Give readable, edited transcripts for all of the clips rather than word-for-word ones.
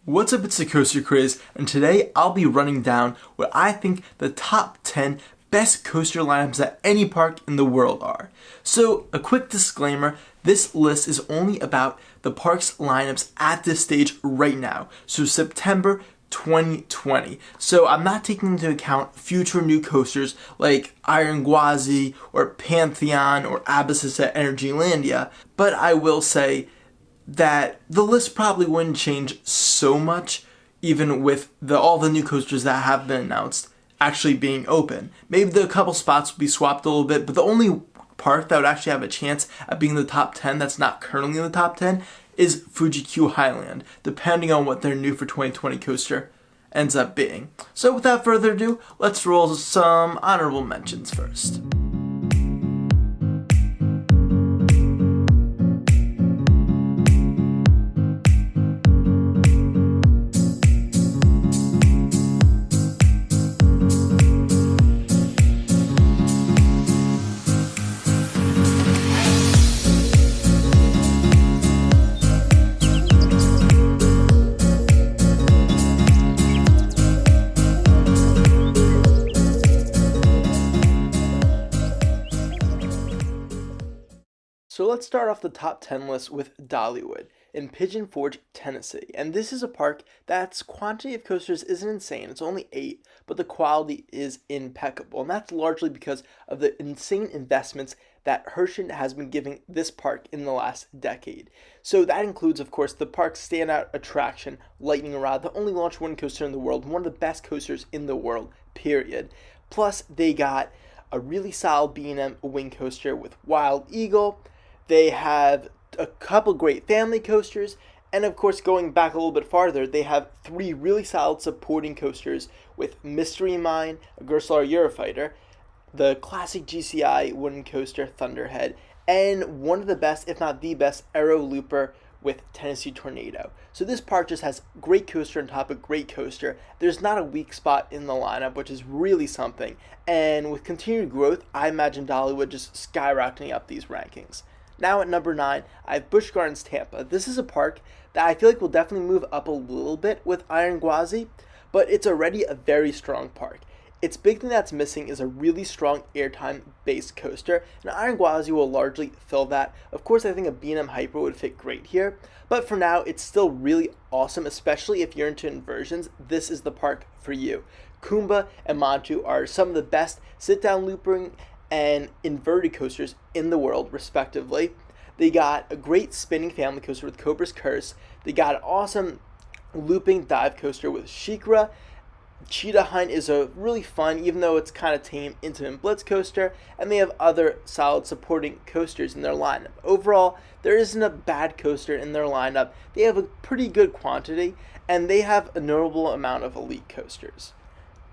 What's up, it's the Coaster Craze, and today I'll be running down what I think the top 10 best coaster lineups at any park in the world are. So, a quick disclaimer, this list is only about the park's lineups at this stage right now, so September 2020. So I'm not taking into account future new coasters like Iron Gwazi or Pantheon or Abyssus at Energylandia, but I will say that the list probably wouldn't change so much even with all the new coasters that have been announced actually being open. Maybe the couple spots will be swapped a little bit, but the only park that would actually have a chance at being in the top 10 that's not currently in the top 10 is Fuji-Q Highland, depending on what their new for 2020 coaster ends up being. So without further ado, let's roll some honorable mentions first. So let's start off the top 10 list with Dollywood in Pigeon Forge, Tennessee. And this is a park that's quantity of coasters isn't insane. It's only 8, but the quality is impeccable. And that's largely because of the insane investments that Hershey has been giving this park in the last decade. So that includes, of course, the park's standout attraction, Lightning Rod, the only launch one coaster in the world, one of the best coasters in the world, period. Plus, they got a really solid B&M wing coaster with Wild Eagle. They have a couple great family coasters, and of course, going back a little bit farther, they have 3 really solid supporting coasters with Mystery Mine, a Gerstlauer Eurofighter, the classic GCI wooden coaster Thunderhead, and one of the best, if not the best, Aero Looper with Tennessee Tornado. So this park just has great coaster on top of great coaster. There's not a weak spot in the lineup, which is really something. And with continued growth, I imagine Dollywood just skyrocketing up these rankings. Now at number 9, I have Busch Gardens, Tampa. This is a park that I feel like will definitely move up a little bit with Iron Gwazi, but it's already a very strong park. Its big thing that's missing is a really strong airtime-based coaster, and Iron Gwazi will largely fill that. Of course, I think a B&M Hyper would fit great here, but for now, it's still really awesome, especially if you're into inversions. This is the park for you. Kumba and Mantu are some of the best sit-down looping and inverted coasters in the world, respectively. They got a great spinning family coaster with Cobra's Curse. They got an awesome looping dive coaster with Shikra. Cheetah Hunt is a really fun, even though it's kind of tame, intimate blitz coaster, and they have other solid supporting coasters in their lineup. Overall, there isn't a bad coaster in their lineup. They have a pretty good quantity, and they have a notable amount of elite coasters.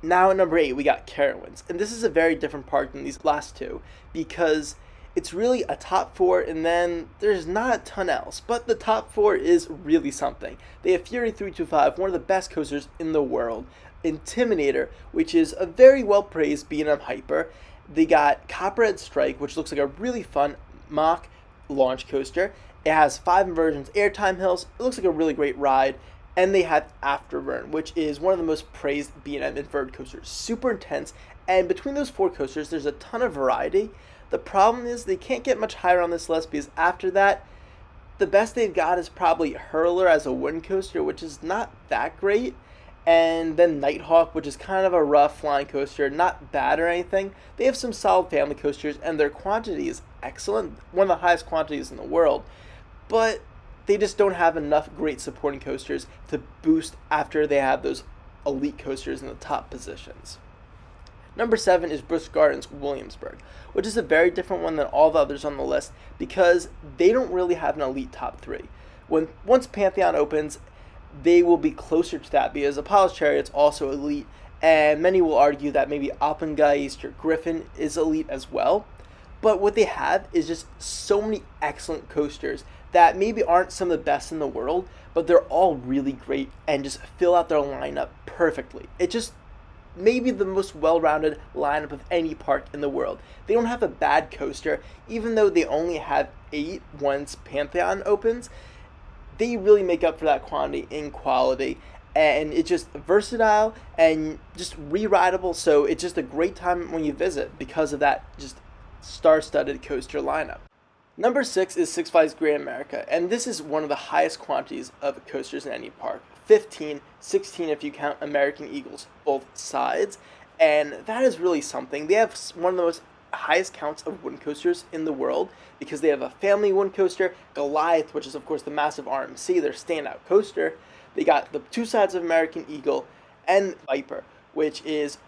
Now at number 8, we got Carowinds, and this is a very different park than these last two because it's really a top 4 and then there's not a ton else, but the top 4 is really something. They have Fury 325, one of the best coasters in the world, Intimidator, which is a very well-praised B&M Hyper. They got Copperhead Strike, which looks like a really fun mock launch coaster. It has 5 inversions, airtime hills, it looks like a really great ride. And they have Afterburn, which is one of the most praised B&M inverted coasters. Super intense, and between those 4 coasters, there's a ton of variety. The problem is they can't get much higher on this list because after that, the best they've got is probably Hurler as a wooden coaster, which is not that great. And then Nighthawk, which is kind of a rough flying coaster, not bad or anything. They have some solid family coasters, and their quantity is excellent, one of the highest quantities in the world. But they just don't have enough great supporting coasters to boost after they have those elite coasters in the top positions. Number 7 is Busch Gardens, Williamsburg, which is a very different one than all the others on the list because they don't really have an elite top 3. Once Pantheon opens, they will be closer to that because Apollo's Chariot's also elite, and many will argue that maybe Alpengeist or Griffin is elite as well. But what they have is just so many excellent coasters that maybe aren't some of the best in the world, but they're all really great and just fill out their lineup perfectly. It just maybe the most well-rounded lineup of any park in the world. They don't have a bad coaster, even though they only have 8 once Pantheon opens. they really make up for that quantity in quality. And it's just versatile and just re-rideable, so it's just a great time when you visit because of that just star-studded coaster lineup. Number 6 is Six Flags Great America, and this is one of the highest quantities of coasters in any park. 15, 16 if you count American Eagles, both sides, and that is really something. They have one of the most highest counts of wooden coasters in the world because they have a family wooden coaster, Goliath, which is of course the massive RMC, their standout coaster. They got the two sides of American Eagle and Viper, which is,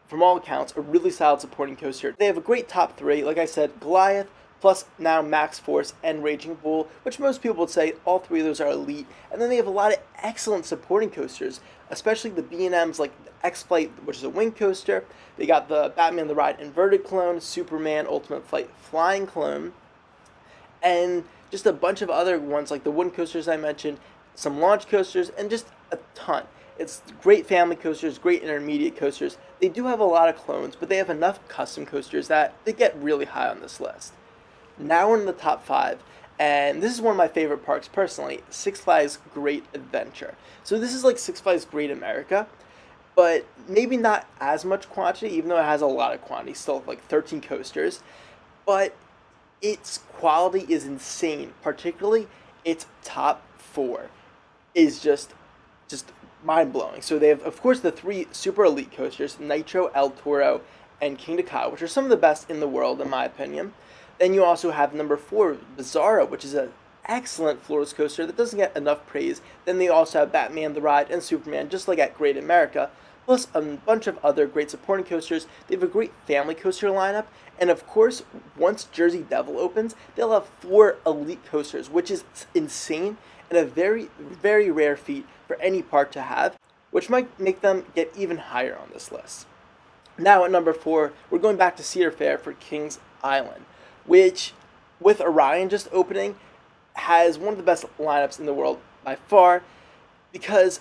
from all accounts, a really solid supporting coaster. They have a great top 3, like I said, Goliath, plus now Max Force and Raging Bull, which most people would say all 3 of those are elite. And then they have a lot of excellent supporting coasters, especially the B&Ms like the X-Flight, which is a wing coaster. They got the Batman the Ride inverted clone, Superman Ultimate Flight flying clone, and just a bunch of other ones like the wooden coasters I mentioned, some launch coasters, and just a ton. It's great family coasters, great intermediate coasters. They do have a lot of clones, but they have enough custom coasters that they get really high on this list. Now we're in the top 5, and this is one of my favorite parks personally, Six Flags Great Adventure. So this is like Six Flags Great America, but maybe not as much quantity, even though it has a lot of quantity, still like 13 coasters. But its quality is insane, particularly its top 4 is just mind-blowing. So they have, of course, the 3 super elite coasters, Nitro, El Toro, and King to Ka, which are some of the best in the world, in my opinion. Then you also have number 4, Bizarro, which is an excellent floorless coaster that doesn't get enough praise. Then they also have Batman the Ride and Superman, just like at Great America, plus a bunch of other great supporting coasters. They have a great family coaster lineup, and of course, once Jersey Devil opens, they'll have 4 elite coasters, which is insane and a very, very rare feat for any park to have, which might make them get even higher on this list. Now at number 4, we're going back to Cedar Fair for Kings Island, which, with Orion just opening, has one of the best lineups in the world by far, because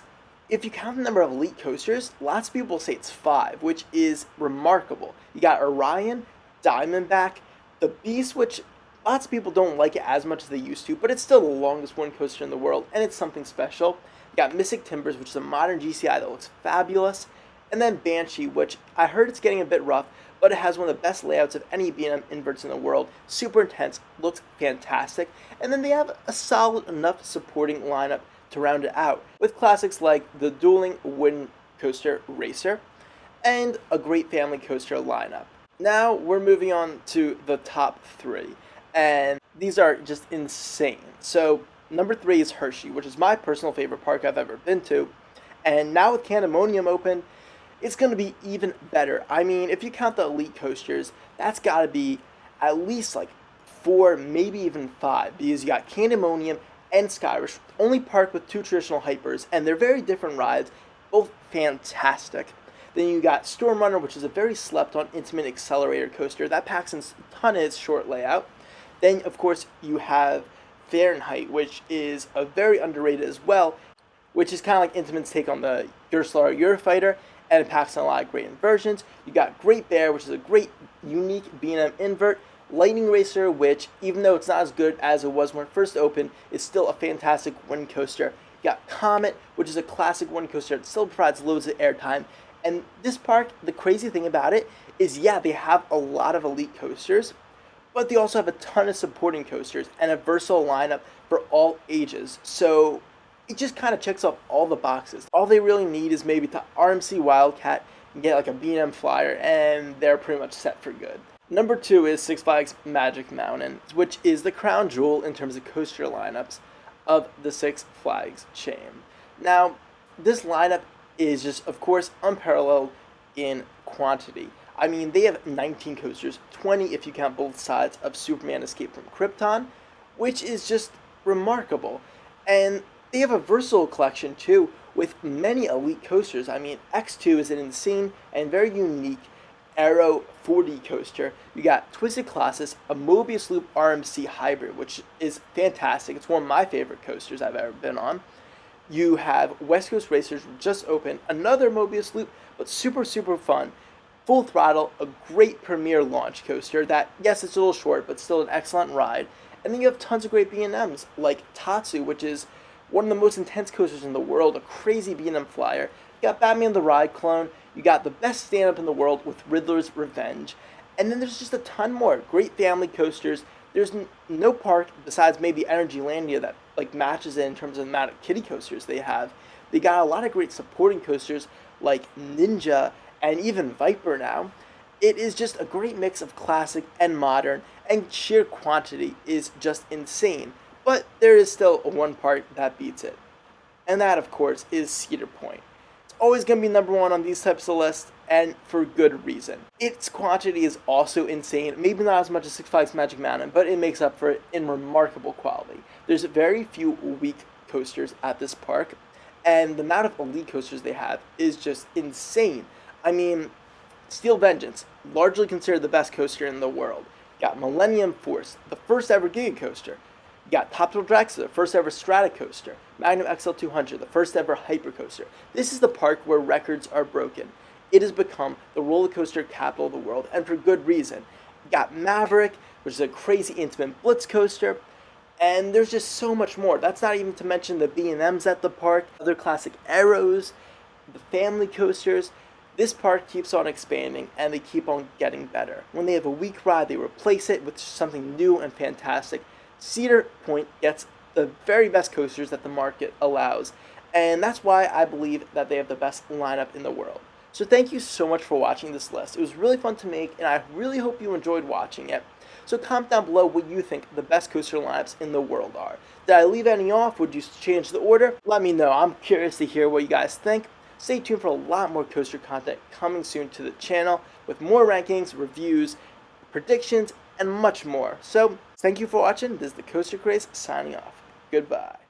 if you count the number of elite coasters, lots of people say it's 5, which is remarkable. You got Orion, Diamondback, the Beast, which lots of people don't like it as much as they used to, but it's still the longest wooden coaster in the world, and it's something special. You got Mystic Timbers, which is a modern GCI that looks fabulous, and then Banshee, which I heard it's getting a bit rough, but it has one of the best layouts of any B&M inverts in the world. Super intense, looks fantastic, and then they have a solid enough supporting lineup to round it out, with classics like the dueling wooden coaster Racer, and a great family coaster lineup. Now we're moving on to the top 3, and these are just insane. So number 3 is Hershey, which is my personal favorite park I've ever been to, and now with Candemonium open, it's going to be even better. I mean, if you count the elite coasters, that's got to be at least like 4, maybe even 5, because you got Candemonium and Skyrush, only park with 2 traditional hypers, and they're very different rides, both fantastic. Then you got Storm Runner, which is a very slept-on, intimate accelerator coaster that packs in a ton of its short layout. Then, of course, you have Fahrenheit, which is a very underrated as well, which is kind of like Intimate's take on the Eurostar Eurofighter, and it packs in a lot of great inversions. You got Great Bear, which is a great, unique B&M invert. Lightning Racer, which, even though it's not as good as it was when it first opened, is still a fantastic wind coaster. You got Comet, which is a classic wind coaster that still provides loads of airtime. And this park, the crazy thing about it is, yeah, they have a lot of elite coasters, but they also have a ton of supporting coasters and a versatile lineup for all ages. So it just kind of checks off all the boxes. All they really need is maybe to RMC Wildcat and get like a B&M flyer, and they're pretty much set for good. Number 2 is Six Flags Magic Mountain, which is the crown jewel in terms of coaster lineups of the Six Flags chain. Now, this lineup is just, of course, unparalleled in quantity. I mean, they have 19 coasters, 20 if you count both sides of Superman Escape from Krypton, which is just remarkable. And they have a versatile collection, too, with many elite coasters. I mean, X2 is an insane and very unique Aero 4D coaster. You got Twisted Colossus, a Mobius Loop RMC hybrid, which is fantastic. It's one of my favorite coasters I've ever been on. You have West Coast Racers just opened, another Mobius Loop, but super, super fun. Full Throttle, a great premier launch coaster that, yes, it's a little short, but still an excellent ride. And then you have tons of great B&Ms, like Tatsu, which is one of the most intense coasters in the world, a crazy B&M Flyer. You got Batman the Ride clone. You got the best stand-up in the world with Riddler's Revenge. And then there's just a ton more great family coasters. There's no park besides maybe Energylandia that like matches it in terms of the amount of kiddie coasters they have. They got a lot of great supporting coasters like Ninja and even Viper now. It is just a great mix of classic and modern, and sheer quantity is just insane. But there is still one part that beats it. And that, of course, is Cedar Point. It's always going to be number one on these types of lists, and for good reason. Its quantity is also insane, maybe not as much as Six Flags Magic Mountain, but it makes up for it in remarkable quality. There's very few weak coasters at this park, and the amount of elite coasters they have is just insane. I mean, Steel Vengeance, largely considered the best coaster in the world. You got Millennium Force, the first ever Giga coaster. You got Top Thrill Dragster, the first ever Strata coaster. Magnum XL200, the first ever Hyper coaster. This is the park where records are broken. It has become the roller coaster capital of the world, and for good reason. You got Maverick, which is a crazy intimate blitz coaster, and there's just so much more. That's not even to mention the B&Ms at the park, other classic Arrows, the family coasters. This park keeps on expanding, and they keep on getting better. When they have a weak ride, they replace it with something new and fantastic. Cedar Point gets the very best coasters that the market allows, and that's why I believe that they have the best lineup in the world. So thank you so much for watching this list. It was really fun to make, and I really hope you enjoyed watching it. So comment down below what you think the best coaster lineups in the world are. Did I leave any off? Would you change the order? Let me know. I'm curious to hear what you guys think. Stay tuned for a lot more coaster content coming soon to the channel with more rankings, reviews, predictions, and much more. So thank you for watching. This is the Coaster Craze signing off. Goodbye.